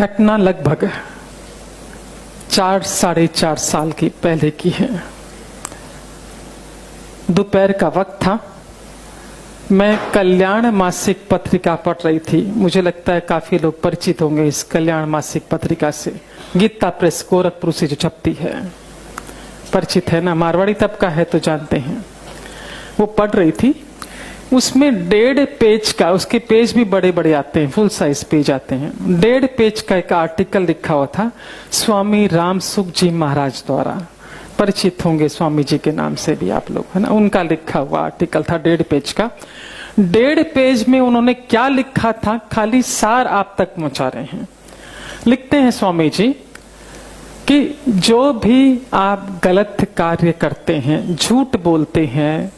घटना लगभग 4-4.5 साल की पहले की है। दोपहर का वक्त था। मैं कल्याण मासिक पत्रिका पढ़ रही थी। मुझे लगता है काफी लोग परिचित होंगे इस कल्याण मासिक पत्रिका से। गीता प्रेस गोरखपुर से जो छपती है, परिचित है ना, मारवाड़ी तबका है तो जानते हैं। वो पढ़ रही थी। उसमें 1.5 पेज का, उसके पेज भी बड़े बड़े आते हैं, फुल साइज पेज आते हैं। 1.5 पेज का एक आर्टिकल लिखा हुआ था स्वामी रामसुख जी महाराज द्वारा। परिचित होंगे स्वामी जी के नाम से भी आप लोग, है ना। उनका लिखा हुआ आर्टिकल था 1.5 पेज का। 1.5 पेज में उन्होंने क्या लिखा था, खाली सार आप तक पहुंचा रहे हैं। लिखते हैं स्वामी जी कि जो भी आप गलत कार्य करते हैं, झूठ बोलते हैं,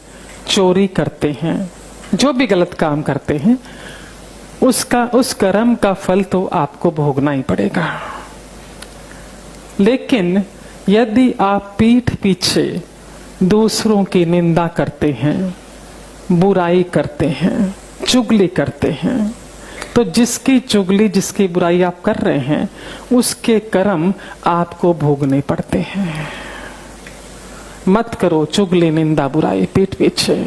चोरी करते हैं, जो भी गलत काम करते हैं, उस कर्म का फल तो आपको भोगना ही पड़ेगा। लेकिन यदि आप पीठ पीछे दूसरों की निंदा करते हैं, बुराई करते हैं, चुगली करते हैं, तो जिसकी चुगली, जिसकी बुराई आप कर रहे हैं, उसके कर्म आपको भोगने पड़ते हैं। मत करो चुगली, निंदा, बुराई पीठ पीछे।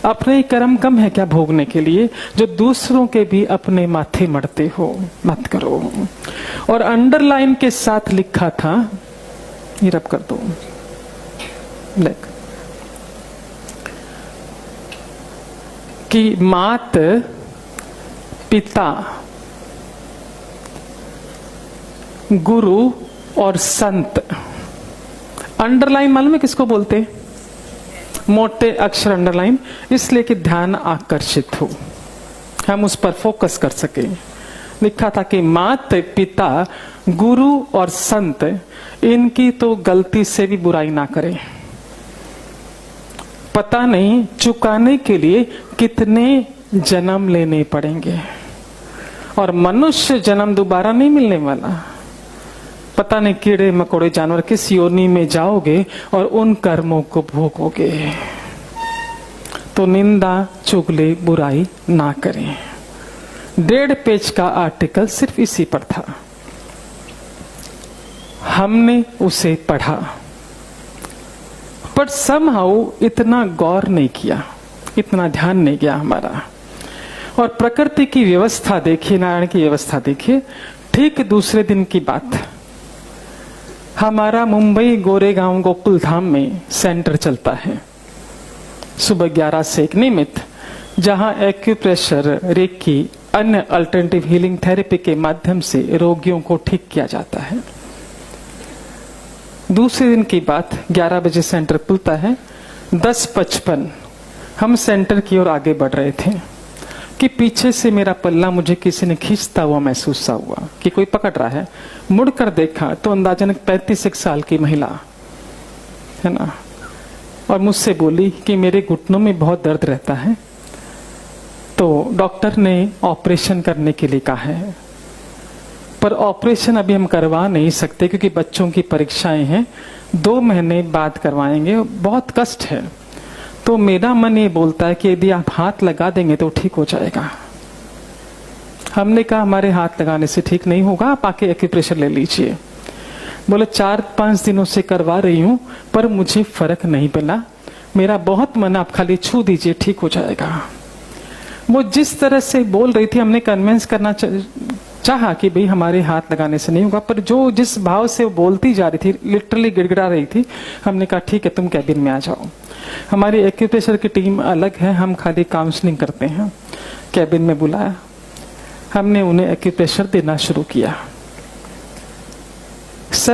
अपने ही कर्म कम है क्या भोगने के लिए, जो दूसरों के भी अपने माथे मढ़ते हो, मत करो। और अंडरलाइन के साथ लिखा था, ये रब कर दो, देख, कि मात, पिता, गुरु और संत। अंडरलाइन मालूम है किसको बोलते? मोटे अक्षर अंडरलाइन, इसलिए कि ध्यान आकर्षित हो, हम उस पर फोकस कर सके। लिखा था कि माता, पिता, गुरु और संत, इनकी तो गलती से भी बुराई ना करें। पता नहीं चुकाने के लिए कितने जन्म लेने पड़ेंगे, और मनुष्य जन्म दोबारा नहीं मिलने वाला। पता नहीं कीड़े मकोड़े जानवर किस योनि में जाओगे और उन कर्मों को भोगोगे। तो निंदा, चुगली, बुराई ना करें। 1.5 पेज का आर्टिकल सिर्फ इसी पर था। हमने उसे पढ़ा, पर समहाउ इतना गौर नहीं किया, इतना ध्यान नहीं गया हमारा। और प्रकृति की व्यवस्था देखिए, नारायण की व्यवस्था देखिए। ठीक दूसरे दिन की बात, हमारा मुंबई गोरेगांव गोकुल धाम में सेंटर चलता है सुबह 11 से एक नियमित, जहां एक्यूप्रेशर, रेकी, अन्य अल्टरनेटिव हीलिंग थेरेपी के माध्यम से रोगियों को ठीक किया जाता है। दूसरे दिन की बात, 11 बजे सेंटर खुलता है। 10:55 हम सेंटर की ओर आगे बढ़ रहे थे कि पीछे से मेरा पल्ला मुझे किसी ने खींचता हुआ महसूस हुआ कि कोई पकड़ रहा है। मुड़कर देखा तो अंदाजन 35 साल की महिला है ना, और मुझसे बोली कि मेरे घुटनों में बहुत दर्द रहता है, तो डॉक्टर ने ऑपरेशन करने के लिए कहा है, पर ऑपरेशन अभी हम करवा नहीं सकते क्योंकि बच्चों की परीक्षाएं हैं, 2 महीने बाद करवाएंगे, बहुत कष्ट है। तो मेरा मन ये बोलता है कि यदि आप हाथ लगा देंगे तो ठीक हो जाएगा। हमने कहा हमारे हाथ लगाने से ठीक नहीं होगा, आप आके एक्यूप्रेशर ले लीजिए। बोले 4-5 दिनों से करवा रही हूं पर मुझे फर्क नहीं मिला, मेरा बहुत मन, आप खाली छू दीजिए, ठीक हो जाएगा। वो जिस तरह से बोल रही थी, हमने कन्विंस करना चाहा कि भाई हमारे हाथ लगाने से नहीं होगा, पर जो जिस भाव से वो बोलती जा रही थी, लिटरली गिड़गिड़ा रही थी, हमने कहा ठीक है तुम कैबिन में आ जाओ। हमारी एक्यूप्रेशर की टीम अलग है, हम खाली काउंसलिंग करते हैं। कैबिन में बुलाया, हमने उन्हें एक्यूप्रेशर देना शुरू किया।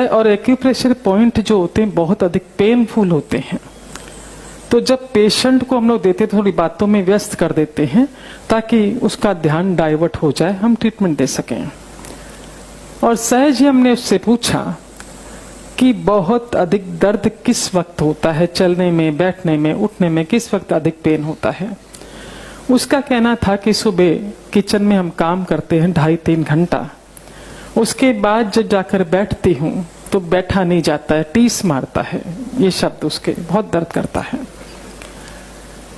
और एक्यूप्रेशर पॉइंट जो होते हैं बहुत अधिक पेनफुल होते हैं, तो जब पेशेंट को हम लोग देते थोड़ी बातों में व्यस्त कर देते हैं ताकि उसका ध्यान डाइवर्ट हो जाए, हम ट्रीटमेंट दे सकें। और सहज ही हमने उससे पूछा कि बहुत अधिक दर्द किस वक्त होता है, चलने में, बैठने में, उठने में किस वक्त अधिक पेन होता है। उसका कहना था कि सुबह किचन में हम काम करते हैं 2.5-3 घंटा, उसके बाद जब जाकर बैठती हूँ तो बैठा नहीं जाता है, टीस मारता है, ये शब्द उसके, बहुत दर्द करता है।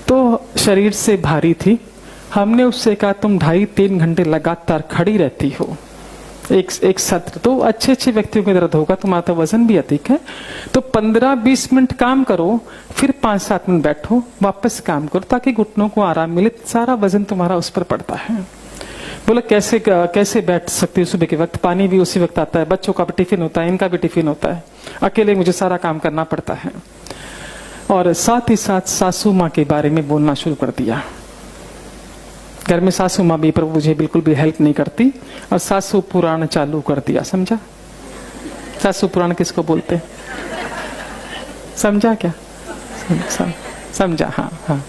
तो शरीर से भारी थी। हमने उससे कहा तुम 2.5-3 घंटे लगातार खड़ी रहती हो, एक सत्र, तो अच्छे अच्छे व्यक्तियों के दर्द होगा, तुम्हारा तो वजन भी अधिक है, तो 15-20 मिनट काम करो, फिर 5-7 मिनट बैठो, वापस काम करो, ताकि घुटनों को आराम मिले, सारा वजन तुम्हारा उस पर पड़ता है। बोला कैसे बैठ सकती हूँ सुबह के वक्त, पानी भी उसी वक्त आता है, बच्चों का भी टिफिन होता है, इनका भी टिफिन होता है, अकेले मुझे सारा काम करना पड़ता है। और साथ ही साथ सासू माँ के बारे में बोलना शुरू कर दिया। घर में सासू माँ भी पर मुझे बिल्कुल भी हेल्प नहीं करती, और सासू पुराण चालू कर दिया। समझा? सासू पुराण किसको बोलते? समझा क्या? समझा? हाँ हाँ,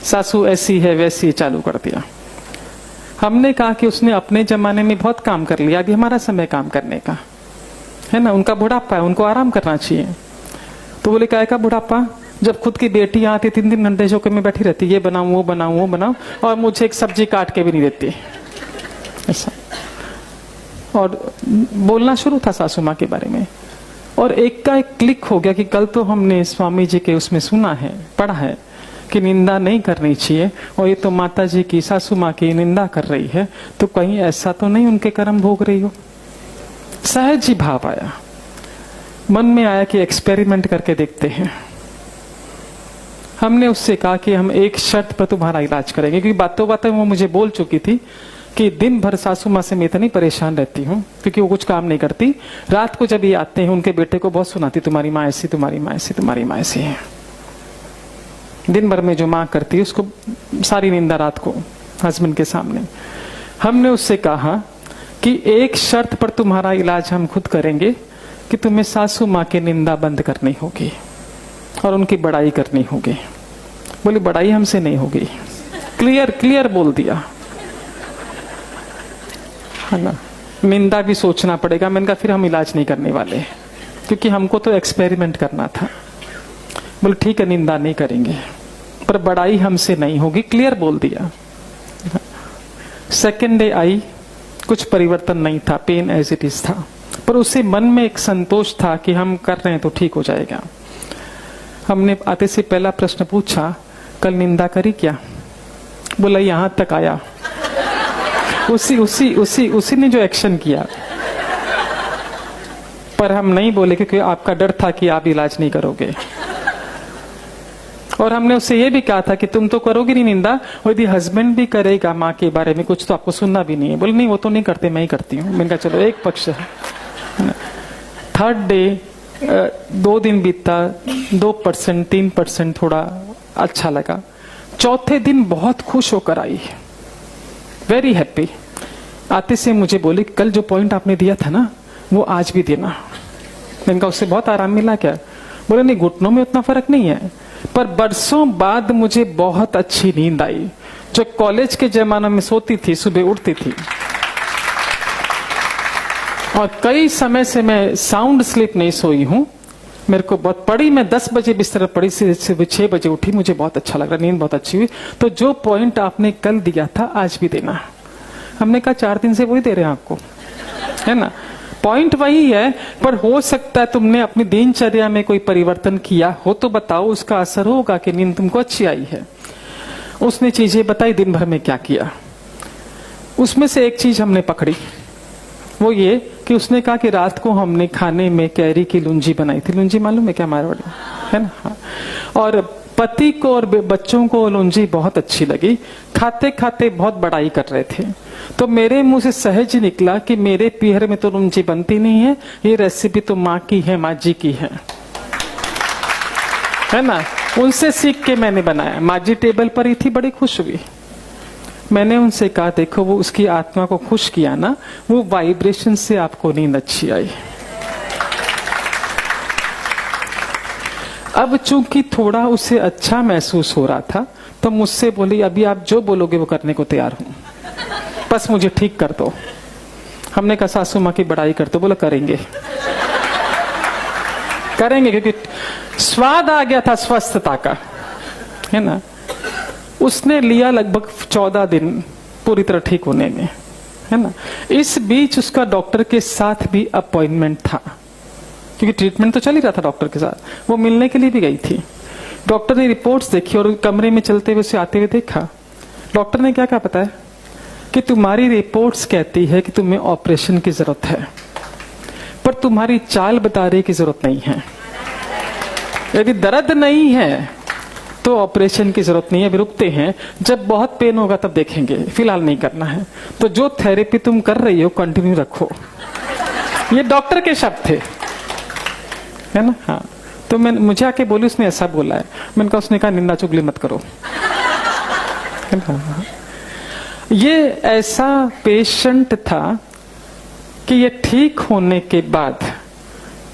सासू ऐसी है वैसी चालू कर दिया। हमने कहा कि उसने अपने जमाने में बहुत काम कर लिया, अभी हमारा समय काम करने का है ना, उनका बुढ़ापा है, उनको आराम करना चाहिए। तो बोले क्या का बुढ़ापा, जब खुद की बेटी आती 3-3 घंटे चौके में बैठी रहती, ये बनाऊं वो बनाऊं वो बनाऊं, और मुझे एक सब्जी काट के भी नहीं देती ऐसा। और बोलना शुरू था सासू माँ के बारे में, और एक का एक क्लिक हो गया कि कल तो हमने स्वामी जी के उसमें सुना है, पढ़ा है कि निंदा नहीं करनी चाहिए, और ये तो माता जी की, सासू माँ की निंदा कर रही है, तो कहीं ऐसा तो नहीं उनके कर्म भोग रही हो। सहज ही भाव आया, मन में आया कि एक्सपेरिमेंट करके देखते हैं। हमने उससे कहा कि हम एक शर्त पर तुम्हारा इलाज करेंगे, क्योंकि बातों बातों वो मुझे बोल चुकी थी कि दिन भर सासू माँ से मैं इतनी परेशान रहती हूँ, क्योंकि वो कुछ काम नहीं करती। रात को जब ये आते हैं उनके बेटे को बहुत सुनाती, तुम्हारी माँ ऐसी, तुम्हारी माँ ऐसी, तुम्हारी माँ ऐसी है। दिन भर में जो माँ करती है उसको सारी निंदा रात को हस्बैंड के सामने। हमने उससे कहा कि एक शर्त पर तुम्हारा इलाज हम खुद करेंगे कि तुम्हें सासू माँ की निंदा बंद करनी होगी और उनकी बड़ाई करनी होगी। बोली बड़ाई हमसे नहीं होगी, क्लियर बोल दिया है ना, निंदा भी सोचना पड़ेगा। मैंने कहा फिर हम इलाज नहीं करने वाले, क्योंकि हमको तो एक्सपेरिमेंट करना था। बोले ठीक है, निंदा नहीं करेंगे, पर बड़ाई हमसे नहीं होगी, क्लियर बोल दिया। सेकेंड डे आई, कुछ परिवर्तन नहीं था, पेन एज इट इज था, पर उसे मन में एक संतोष था कि हम कर रहे हैं तो ठीक हो जाएगा। हमने आते से पहला प्रश्न पूछा, कल निंदा करी क्या? बोला यहां तक आया। उसी ने जो एक्शन किया, पर हम नहीं बोले क्योंकि आपका डर था कि आप इलाज नहीं करोगे। और हमने उससे ये भी कहा था कि तुम तो करोगे नहीं निंदा, और यदि हस्बैंड भी करेगा माँ के बारे में कुछ तो आपको सुनना भी नहीं है। बोले नहीं वो तो नहीं करते, मैं ही करती हूँ। मैंने कहा चलो एक पक्ष है। थर्ड डे 2 दिन बीता, 2% 3% थोड़ा अच्छा लगा। चौथे दिन बहुत खुश होकर आई, वेरी हैप्पी। आते से मुझे बोली कल जो पॉइंट आपने दिया था ना वो आज भी देना। मैंने कहा उससे बहुत आराम मिला क्या? बोले नहीं, घुटनों में उतना फर्क नहीं है, पर बरसों बाद मुझे बहुत अच्छी नींद आई। जो कॉलेज के जमाने में सोती थी, सुबह उठती थी, और कई समय से मैं साउंड स्लीप नहीं सोई हूं। मेरे को बहुत पड़ी, मैं 10 बजे बिस्तर पड़ी, से 6 बजे उठी, मुझे बहुत अच्छा लग रहा, नींद बहुत अच्छी हुई। तो जो पॉइंट आपने कल दिया था आज भी देना। हमने कहा 4 दिन से वही दे रहे हैं आपको, है ना, पॉइंट वही है, पर हो सकता है तुमने अपनी दिनचर्या में कोई परिवर्तन किया हो तो बताओ, उसका असर होगा कि नींद तुमको अच्छी आई है। उसने चीजें बताई दिन भर में क्या किया। उसमें से एक चीज हमने पकड़ी, वो ये कि उसने कहा कि रात को हमने खाने में कैरी की लुंजी बनाई थी। लुंजी मालूम है क्या मारवाड़ी, है ना? हाँ। और पति को और बच्चों को लुंजी बहुत अच्छी लगी, खाते खाते बहुत बड़ाई कर रहे थे। तो मेरे मुंह से सहज निकला कि मेरे पीहर में तो लुंजी बनती नहीं है, ये रेसिपी तो माँ की है, माँ जी की है ना। उनसे सीख के मैंने बनाया। माँ जी टेबल पर ही थी, बड़ी खुश हुई। मैंने उनसे कहा देखो वो उसकी आत्मा को खुश किया ना, वो वाइब्रेशन से आपको नींद अच्छी आई। अब चूंकि थोड़ा उसे अच्छा महसूस हो रहा था तो मुझसे बोली अभी आप जो बोलोगे वो करने को तैयार हूं, बस मुझे ठीक कर दो। हमने कहा सासू माँ की बड़ाई कर दो। बोला करेंगे क्योंकि स्वाद आ गया था स्वस्थता का, है ना। उसने लिया लगभग 14 दिन पूरी तरह ठीक होने में, है ना। इस बीच उसका डॉक्टर के साथ भी अपॉइंटमेंट था, क्योंकि ट्रीटमेंट तो चल ही रहा था डॉक्टर के साथ। वो मिलने के लिए भी गई थी। डॉक्टर ने रिपोर्ट्स देखी और कमरे में चलते हुए उसे आते हुए देखा। डॉक्टर ने क्या कहा पता है? कि तुम्हारी रिपोर्ट्स कहती है कि तुम्हें ऑपरेशन की जरूरत है, पर तुम्हारी चाल बता रही की जरूरत नहीं है। यदि दर्द नहीं है तो ऑपरेशन की जरूरत नहीं है, अभी रुकते हैं, जब बहुत पेन होगा तब देखेंगे, फिलहाल नहीं करना है। तो जो थेरेपी तुम कर रही हो कंटिन्यू रखो। ये डॉक्टर के शब्द थे, है ना? हाँ, तो मैं मुझे आके बोली उसने ऐसा बोला है, मैंने कहा, उसने कहा निंदा चुगली मत करो। ये ऐसा पेशेंट था कि ये ठीक होने के बाद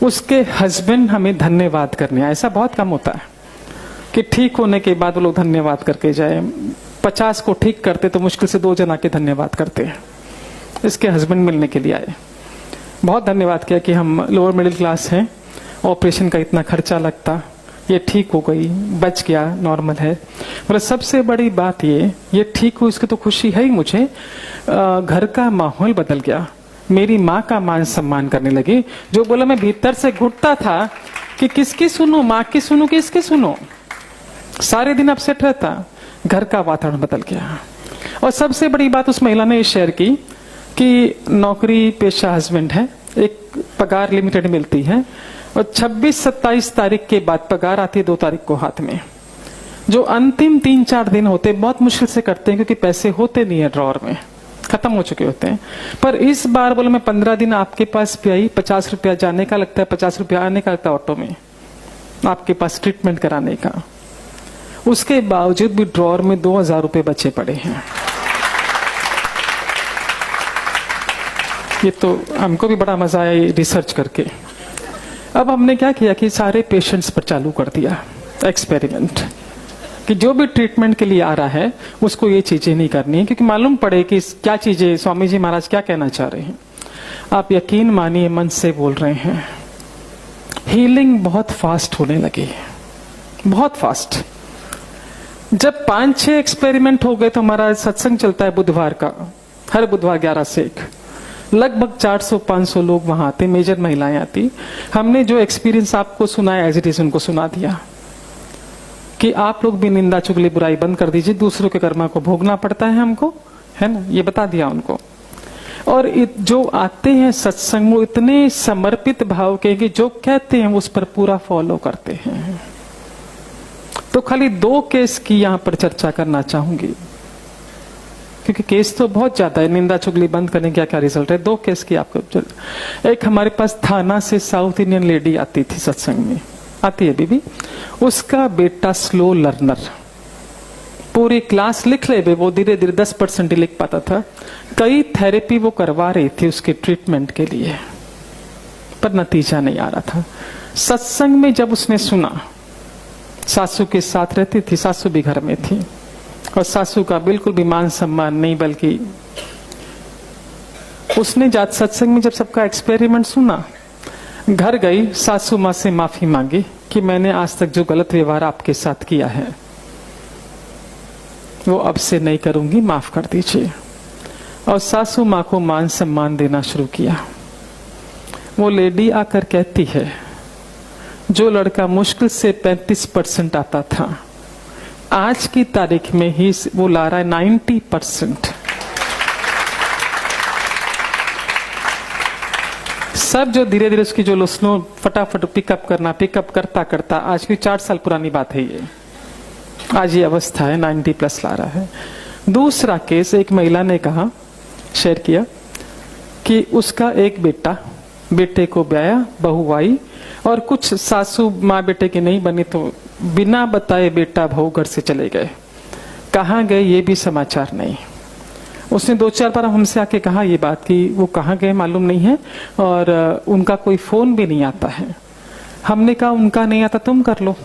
उसके हस्बैंड हमें धन्यवाद करने आए। ऐसा बहुत कम होता है कि ठीक होने के बाद वो लोग धन्यवाद करके जाए। 50 को ठीक करते तो मुश्किल से 2 जन आके धन्यवाद करते हैं। इसके हस्बैंड मिलने के लिए आए, बहुत धन्यवाद किया कि हम लोअर मिडिल क्लास हैं, ऑपरेशन का इतना खर्चा लगता, ये ठीक हो गई, बच गया, नॉर्मल है। मतलब सबसे बड़ी बात ये ठीक हुई, इसकी तो खुशी है ही मुझे। घर का माहौल बदल गया, मेरी माँ का मान सम्मान करने लगी। जो बोला मैं भीतर से घुटता था कि किसकी सुनूं, माँ की सुनूं कि इसकी सुनूं, सारे दिन अपसेट रहता। घर का वातावरण बदल गया। और सबसे बड़ी बात उस महिला ने ये शेयर की कि नौकरी पेशा हस्बैंड है, एक पगार लिमिटेड मिलती है, और 26-27 तारीख के बाद पगार आती है 2 तारीख को हाथ में। जो अंतिम 3-4 दिन होते बहुत मुश्किल से करते हैं, क्योंकि पैसे होते नहीं है ड्रॉर में, खत्म हो चुके होते हैं। पर इस बार बोले मैं 15 दिन आपके पास भी आई, 50 रुपया जाने का लगता है, 50 रुपया आने का लगता है ऑटो में आपके पास ट्रीटमेंट कराने का। उसके बावजूद भी ड्रॉर में 2000 रुपये बचे पड़े हैं। ये तो हमको भी बड़ा मजा आया रिसर्च करके। अब हमने क्या किया कि सारे पेशेंट्स पर चालू कर दिया एक्सपेरिमेंट कि जो भी ट्रीटमेंट के लिए आ रहा है उसको ये चीजें नहीं करनी है, क्योंकि मालूम पड़े कि क्या चीजें स्वामी जी महाराज क्या कहना चाह रहे हैं। आप यकीन मानिए, मन से बोल रहे हैं, हीलिंग बहुत फास्ट होने लगी, बहुत फास्ट। जब 5-6 एक्सपेरिमेंट हो गए तो हमारा सत्संग चलता है बुधवार का, हर बुधवार 11 से 1, लगभग 400-500 लोग वहां आते, मेजर महिलाएं आती। हमने जो एक्सपीरियंस आपको सुनाया एज इट इज उनको सुना दिया कि आप लोग भी निंदा चुगली बुराई बंद कर दीजिए, दूसरों के कर्मा को भोगना पड़ता है हमको, है ना, ये बता दिया उनको। और जो आते हैं सत्संग वो इतने समर्पित भाव के कि जो कहते हैं उस पर पूरा फॉलो करते हैं। तो खाली 2 केस की यहां पर चर्चा करना चाहूंगी, क्योंकि केस तो बहुत ज्यादा है। निंदा चुगली बंद करने का क्या रिजल्ट है, 2 केस की आपको। एक हमारे पास थाना से साउथ इंडियन लेडी आती थी सत्संग में, आती है बीबी, उसका बेटा स्लो लर्नर, पूरी क्लास लिख ले, वो धीरे धीरे 10% लिख पाता था। कई थेरेपी वो करवा रही थी उसके ट्रीटमेंट के लिए, पर नतीजा नहीं आ रहा था। सत्संग में जब उसने सुना, सासू के साथ रहती थी, सासू भी घर में थी, और सासू का बिल्कुल भी मान सम्मान नहीं, बल्कि उसने जात सत्संग में जब सबका एक्सपेरिमेंट सुना, घर गई, सासू माँ से माफी मांगी कि मैंने आज तक जो गलत व्यवहार आपके साथ किया है वो अब से नहीं करूंगी, माफ कर दीजिए। और सासू माँ को मान सम्मान देना शुरू किया। वो लेडी आकर कहती है, जो लड़का मुश्किल से 35% आता था, आज की तारीख में ही वो ला रहा है 90%। सब जो धीरे धीरे उसकी जो स्लो फटाफट पिकअप करता करता आज की 4 साल पुरानी बात है ये, आज ये अवस्था है, 90+ ला रहा है। दूसरा केस, एक महिला ने कहा, शेयर किया कि उसका एक बेटे को ब्याया, बहू आई, और कुछ सासू माँ बेटे की नहीं बनी तो बिना बताए बेटा बहू घर से चले गए। कहाँ गए ये भी समाचार नहीं। उसने 2-4 बार हमसे आके कहा ये बात कि वो कहाँ गए मालूम नहीं है, और उनका कोई फोन भी नहीं आता है। हमने कहा उनका नहीं आता तुम कर लो।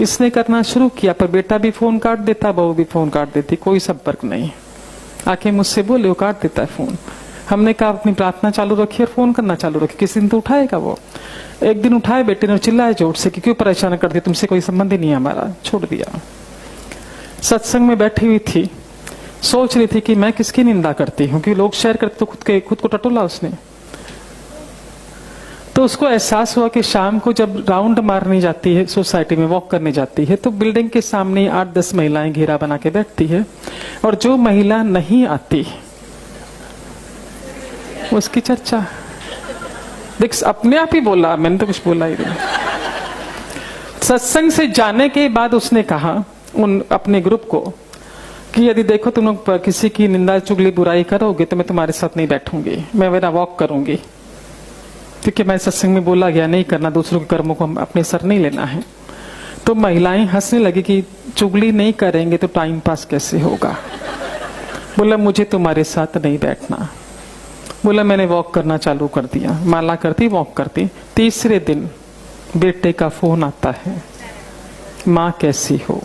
इसने करना शुरू किया, पर बेटा भी फोन काट देता, बहू भी फोन काट देती, कोई संपर्क नहीं। आके मुझसे बोले वो काट देता है फोन। हमने कहा अपनी प्रार्थना चालू रखिए और फोन करना चालू रखिए, किसी दिन तो उठाएगा वो। एक दिन उठाए, बेटे ने चिल्लाया जोर से कि क्यों परेशान कर दिया, तुमसे कोई संबंध ही नहीं है हमारा, छोड़ दिया। सत्संग में बैठी हुई थी, सोच रही थी कि मैं किसकी निंदा करती हूँ, क्योंकि लोग शेयर करते तो खुद को टटोला उसने। तो उसको एहसास हुआ कि शाम को जब राउंड मारने जाती है, सोसाइटी में वॉक करने जाती है, तो बिल्डिंग के सामने 8-10 महिलाएं घेरा बना के बैठती है, और जो महिला नहीं आती उसकी चर्चा। देख, अपने आप ही बोला, मैंने तो कुछ बोला ही नहीं। सत्संग से जाने के बाद उसने कहा उन अपने ग्रुप को कि यदि देखो तुम लोग किसी की निंदा चुगली बुराई करोगे तो मैं तुम्हारे साथ नहीं बैठूंगी, मैं मेरा वॉक करूंगी, क्योंकि मैं सत्संग में बोला गया नहीं करना, दूसरों के कर्मों को अपने सर नहीं लेना है। तो महिलाएं हंसने लगी कि चुगली नहीं करेंगे तो टाइम पास कैसे होगा। बोला मुझे तुम्हारे साथ नहीं बैठना। बोला मैंने वॉक करना चालू कर दिया, माला करती वॉक करती। तीसरे दिन बेटे का फोन आता है, माँ कैसी हो।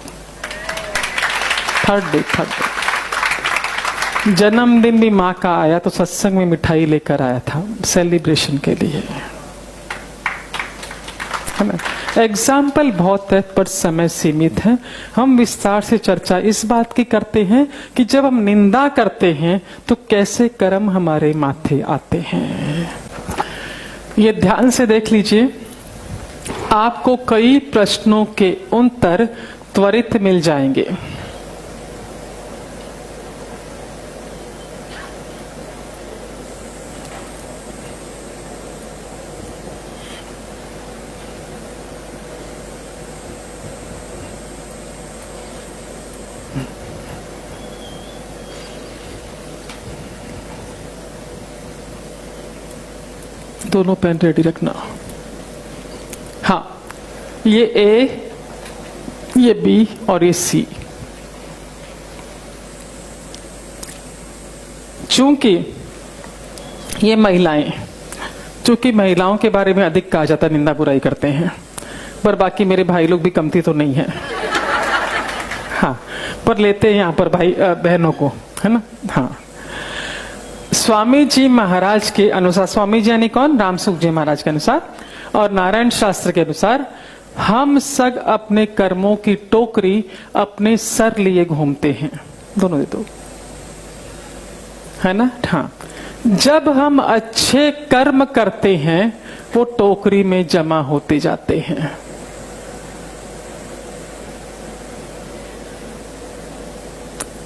थर्ड डे जन्मदिन भी माँ का आया तो सत्संग में मिठाई लेकर आया था सेलिब्रेशन के लिए, है ना। एग्जाम्पल बहुत है पर समय सीमित है। हम विस्तार से चर्चा इस बात की करते हैं कि जब हम निंदा करते हैं तो कैसे कर्म हमारे माथे आते हैं। ये ध्यान से देख लीजिए, आपको कई प्रश्नों के उत्तर त्वरित मिल जाएंगे। दोनों पेन रेडी रखना। हाँ, ये ए, ये बी और ये सी। चूंकि ये महिलाएं, चूंकि महिलाओं के बारे में अधिक कहा जाता है, निंदा बुराई करते हैं, पर बाकी मेरे भाई लोग भी कमती तो नहीं है। हाँ, पर लेते हैं यहाँ पर भाई बहनों को, है ना। हाँ, स्वामी जी महाराज के अनुसार, स्वामी जी यानी कौन, रामसुख जी महाराज के अनुसार और नारायण शास्त्र के अनुसार, हम सब अपने कर्मों की टोकरी अपने सर लिए घूमते हैं। दोनों दे दो, है ना। हाँ, जब हम अच्छे कर्म करते हैं वो टोकरी में जमा होते जाते हैं।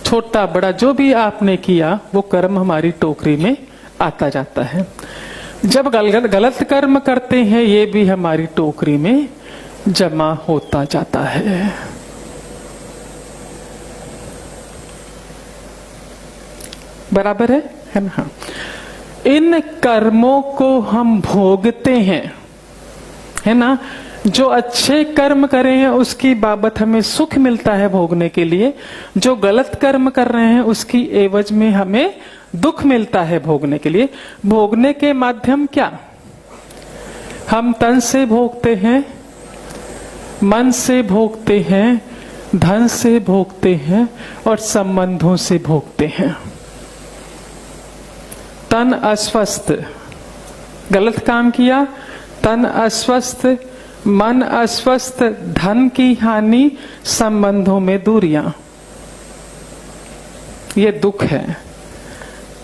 छोटा बड़ा जो भी आपने किया वो कर्म हमारी टोकरी में आता जाता है। जब गलत कर्म करते हैं ये भी हमारी टोकरी में जमा होता जाता है। बराबर है ना। हाँ, इन कर्मों को हम भोगते हैं, है ना। जो अच्छे कर्म करे हैं उसकी बाबत हमें सुख मिलता है भोगने के लिए, जो गलत कर्म कर रहे हैं उसकी एवज में हमें दुख मिलता है भोगने के लिए। भोगने के माध्यम क्या, हम तन से भोगते हैं, मन से भोगते हैं, धन से भोगते हैं और संबंधों से भोगते हैं। तन अस्वस्थ, गलत काम किया, तन अस्वस्थ, मन अस्वस्थ, धन की हानि, संबंधों में दूरियां, ये दुख है।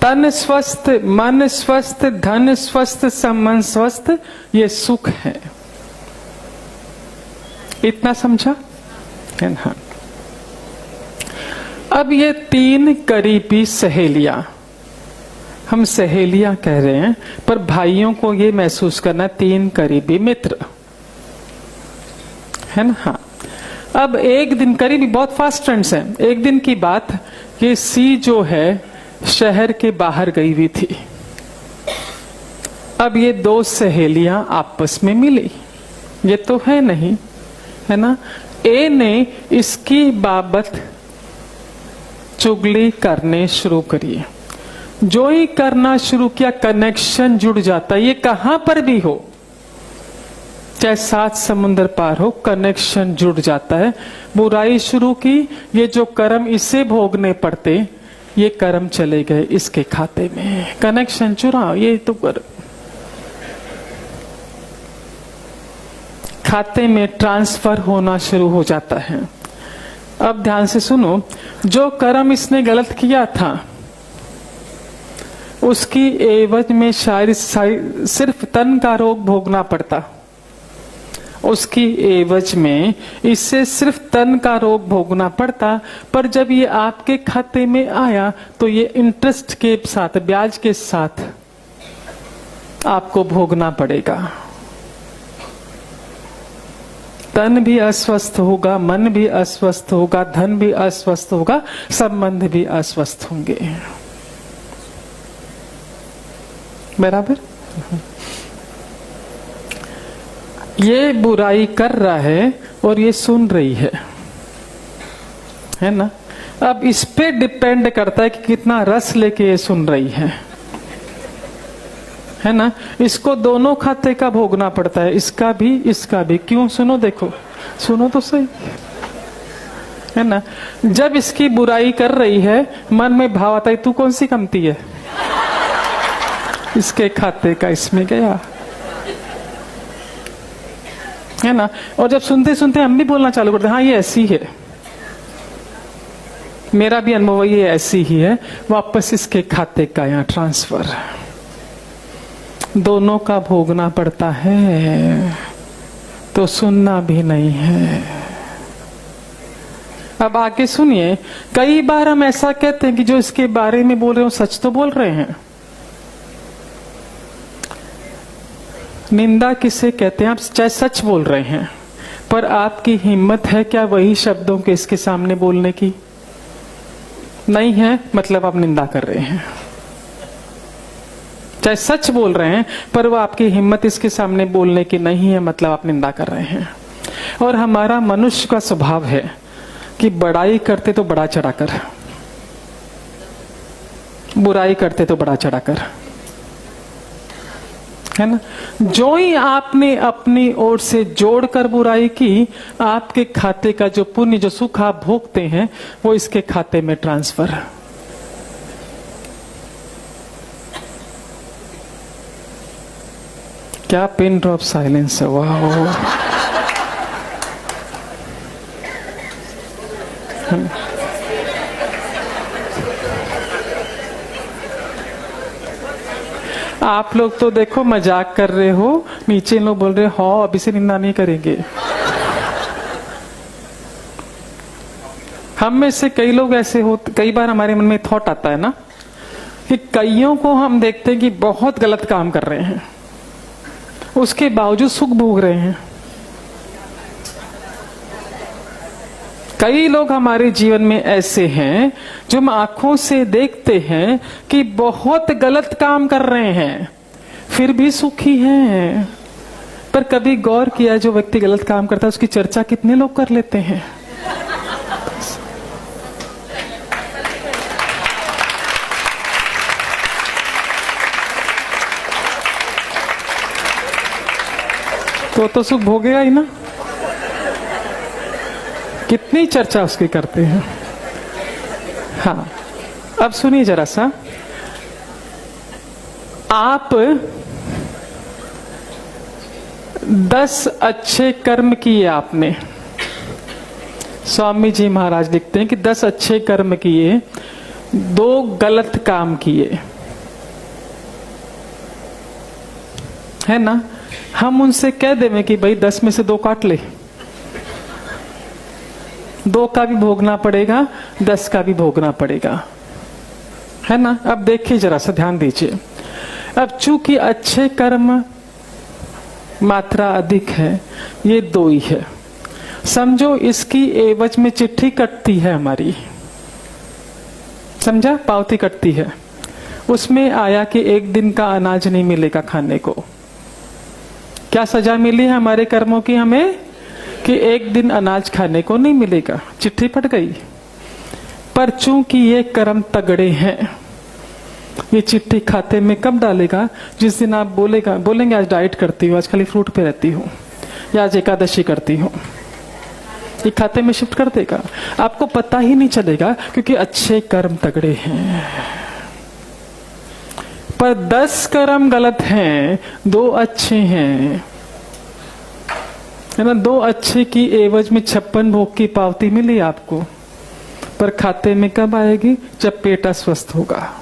तन स्वस्थ, मन स्वस्थ, धन स्वस्थ, संबंध स्वस्थ, ये सुख है। इतना समझा है ना। अब ये तीन करीबी सहेलियां, हम सहेलियां कह रहे हैं पर भाइयों को ये महसूस करना तीन करीबी मित्र, है ना। हाँ, अब एक दिन, करीबी बहुत फास्ट फ्रेंड्स हैं। एक दिन की बात, ये सी जो है शहर के बाहर गई हुई थी। अब ये दो सहेलियां आपस में मिली, ये तो है नहीं, है ना। ए ने इसकी बाबत चुगली करने शुरू करी। जो ही करना शुरू किया कनेक्शन जुड़ जाता है। ये कहां पर भी हो, चाहे 7 समुंदर पार हो, कनेक्शन जुड़ जाता है। बुराई शुरू की, ये जो कर्म इसे भोगने पड़ते, ये कर्म चले गए इसके खाते में। कनेक्शन जुड़ा, ये तो खाते में ट्रांसफर होना शुरू हो जाता है। अब ध्यान से सुनो, जो कर्म इसने गलत किया था उसकी एवज में शायद सिर्फ तन का रोग भोगना पड़ता, उसकी एवज में इससे सिर्फ तन का रोग भोगना पड़ता। पर जब ये आपके खाते में आया तो ये इंटरेस्ट के साथ, ब्याज के साथ आपको भोगना पड़ेगा। तन भी अस्वस्थ होगा, मन भी अस्वस्थ होगा, धन भी अस्वस्थ होगा, संबंध भी अस्वस्थ होंगे। बराबर। ये बुराई कर रहा है और ये सुन रही है ना। अब इस पे डिपेंड करता है कि कितना रस लेके ये सुन रही है ना। इसको दोनों खाते का भोगना पड़ता है, इसका भी इसका भी। क्यों? सुनो, देखो, सुनो तो सही, है ना। जब इसकी बुराई कर रही है, मन में भाव आता है तू कौन सी कमती है, इसके खाते का इसमें गया, है ना। और जब सुनते सुनते हम भी बोलना चालू करते हैं, हाँ ये ऐसी है, मेरा भी अनुभव ये ऐसी ही है, वापस इसके खाते का यहाँ ट्रांसफर। दोनों का भोगना पड़ता है, तो सुनना भी नहीं है। अब आगे सुनिए, कई बार हम ऐसा कहते हैं कि जो इसके बारे में बोल रहे हो सच तो बोल रहे हैं। निंदा किसे कहते हैं? आप चाहे सच बोल रहे हैं, पर आपकी हिम्मत है क्या वही शब्दों के इसके सामने बोलने की? नहीं है, मतलब आप निंदा कर रहे हैं। चाहे सच बोल रहे हैं, पर वो आपकी हिम्मत इसके सामने बोलने की नहीं है, मतलब आप निंदा कर रहे हैं। और हमारा मनुष्य का स्वभाव है कि बड़ाई करते तो बड़ा चढ़ाकर, बुराई करते तो बड़ा चढ़ाकर, है ना। जो ही आपने अपनी ओर से जोड़कर बुराई की, आपके खाते का जो पुण्य, जो सुख आप भोगते हैं, वो इसके खाते में ट्रांसफर। क्या पिन ड्रॉप साइलेंस है, वाह। आप लोग तो देखो मजाक कर रहे हो, नीचे लोग बोल रहे हो अभी से निंदा नहीं करेंगे। हम में से कई लोग ऐसे हो, कई बार हमारे मन में थॉट आता है ना कि कईयों को हम देखते हैं कि बहुत गलत काम कर रहे हैं, उसके बावजूद सुख भोग रहे हैं। कई लोग हमारे जीवन में ऐसे हैं जो हम आंखों से देखते हैं कि बहुत गलत काम कर रहे हैं, फिर भी सुखी हैं। पर कभी गौर किया, जो व्यक्ति गलत काम करता है उसकी चर्चा कितने लोग कर लेते हैं? तो सुख भोगेगा ही ना। कितनी चर्चा उसकी करते हैं। हाँ, अब सुनिए जरा सा, आप 10 अच्छे कर्म किए आपने। स्वामी जी महाराज लिखते हैं कि 10 अच्छे कर्म किए, 2 गलत काम किए, है ना। हम उनसे कह दें कि भाई 10 में से 2 काट ले, 2 का भी भोगना पड़ेगा, 10 का भी भोगना पड़ेगा, है ना। अब देखिए जरा सा, ध्यान दीजिए। अब चूंकि अच्छे कर्म मात्रा अधिक है, ये 2 ही है, समझो इसकी एवज में चिट्ठी कटती है हमारी, समझा, पावती कटती है। उसमें आया कि 1 दिन का अनाज नहीं मिलेगा खाने को। क्या सजा मिली है हमारे कर्मों की हमें? कि 1 दिन अनाज खाने को नहीं मिलेगा, चिट्ठी फट गई। पर चूंकि ये कर्म तगड़े हैं, ये चिट्ठी खाते में कब डालेगा? जिस दिन आप बोलेंगे आज डाइट करती हूँ, आज खाली फ्रूट पे रहती हूँ, या आज एकादशी करती हूँ, ये खाते में शिफ्ट कर देगा। आपको पता ही नहीं चलेगा, क्योंकि अच्छे कर्म तगड़े हैं। पर 10 कर्म गलत हैं, 2 अच्छे हैं, है ना। 2 अच्छे की एवज में 56 भोग की पावती मिली आपको, पर खाते में कब आएगी? जब पेट अस्वस्थ होगा।